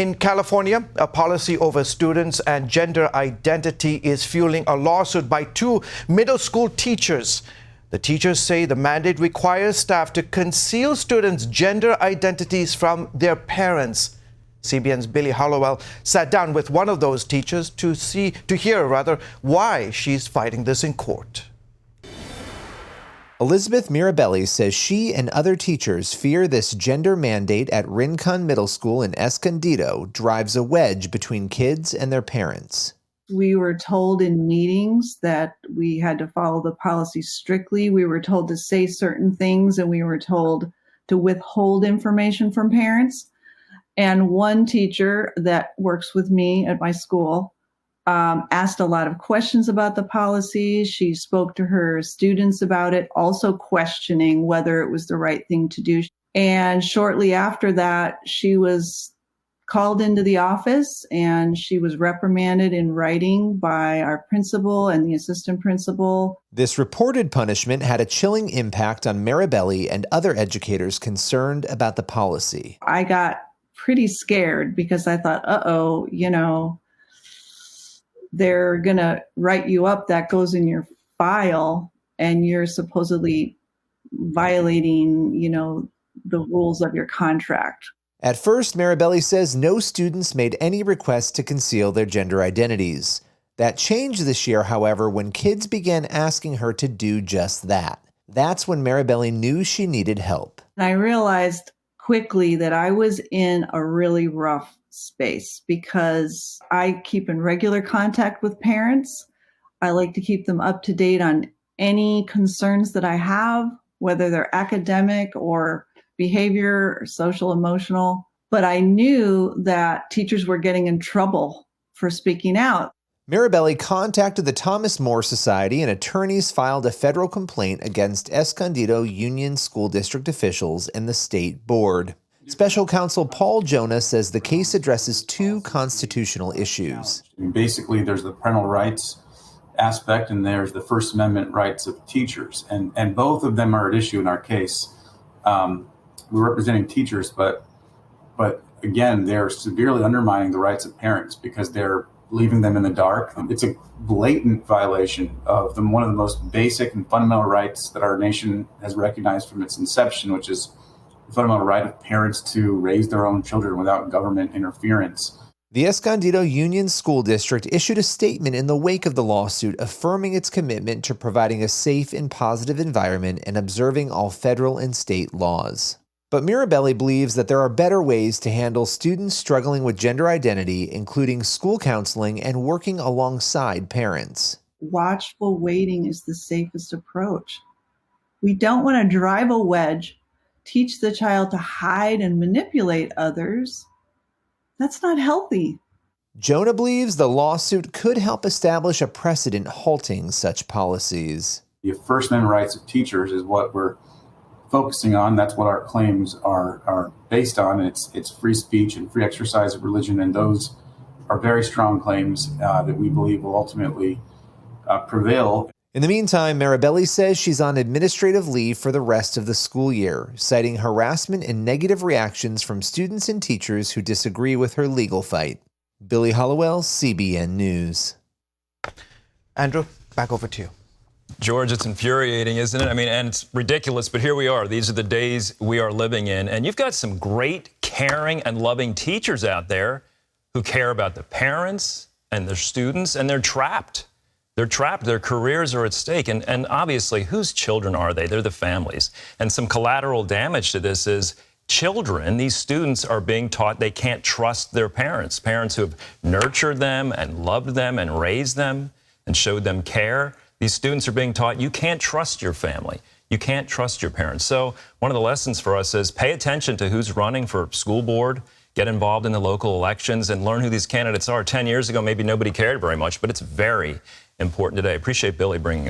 In California, a policy over students and gender identity is fueling a lawsuit by two middle school teachers. The teachers say the mandate requires staff to conceal students' gender identities from their parents. CBN's Billy Hallowell sat down with one of those teachers to hear why she's fighting this in court. Elizabeth Mirabelli says she and other teachers fear this gender mandate at Rincon Middle School in Escondido drives a wedge between kids and their parents. We were told in meetings that we had to follow the policy strictly. We were told to say certain things, and we were told to withhold information from parents. And one teacher that works with me at my school asked a lot of questions about the policy. She spoke to her students about it, also questioning whether it was the right thing to do. And shortly after that, she was called into the office and she was reprimanded in writing by our principal and the assistant principal. This reported punishment had a chilling impact on Mirabelli and other educators concerned about the policy. I got pretty scared because I thought, they're going to write you up, that goes in your file, and you're supposedly violating, the rules of your contract. At first, Mirabelli says no students made any requests to conceal their gender identities. That changed this year, however, when kids began asking her to do just that. That's when Mirabelli knew she needed help. And I realized quickly that I was in a really rough space because I keep in regular contact with parents. I like to keep them up to date on any concerns that I have, whether they're academic or behavior or social, emotional. But I knew that teachers were getting in trouble for speaking out. Mirabelli contacted the Thomas More Society, and attorneys filed a federal complaint against Escondido Union School District officials and the state board. Special counsel Paul Jonah says the case addresses two constitutional issues. Basically, there's the parental rights aspect and there's the First Amendment rights of teachers. And both of them are at issue in our case. We're representing teachers, but again, they're severely undermining the rights of parents because they're leaving them in the dark. It's a blatant violation of one of the most basic and fundamental rights that our nation has recognized from its inception, which is the fundamental right of parents to raise their own children without government interference. The Escondido Union School District issued a statement in the wake of the lawsuit affirming its commitment to providing a safe and positive environment and observing all federal and state laws. But Mirabelli believes that there are better ways to handle students struggling with gender identity, including school counseling and working alongside parents. Watchful waiting is the safest approach. We don't want to drive a wedge, teach the child to hide and manipulate others. That's not healthy. Jonah believes the lawsuit could help establish a precedent halting such policies. The First Amendment rights of teachers is what we're focusing on. That's what our claims are based on. It's free speech and free exercise of religion, and those are very strong claims that we believe will ultimately prevail. In the meantime, Mirabelli says she's on administrative leave for the rest of the school year, citing harassment and negative reactions from students and teachers who disagree with her legal fight. Billy Hallowell, CBN News. Andrew, back over to you. George, it's infuriating, isn't it? I mean, and it's ridiculous, but here we are. These are the days we are living in. And you've got some great, caring, and loving teachers out there who care about the parents and their students, and they're trapped. They're trapped. Their careers are at stake. And obviously, whose children are they? They're the families. And some collateral damage to this is children, these students are being taught they can't trust their parents who have nurtured them and loved them and raised them and showed them care. These students are being taught you can't trust your family. You can't trust your parents. So one of the lessons for us is pay attention to who's running for school board, get involved in the local elections, and learn who these candidates are. 10 years ago, maybe nobody cared very much, but it's very important today. Appreciate Billy bringing it.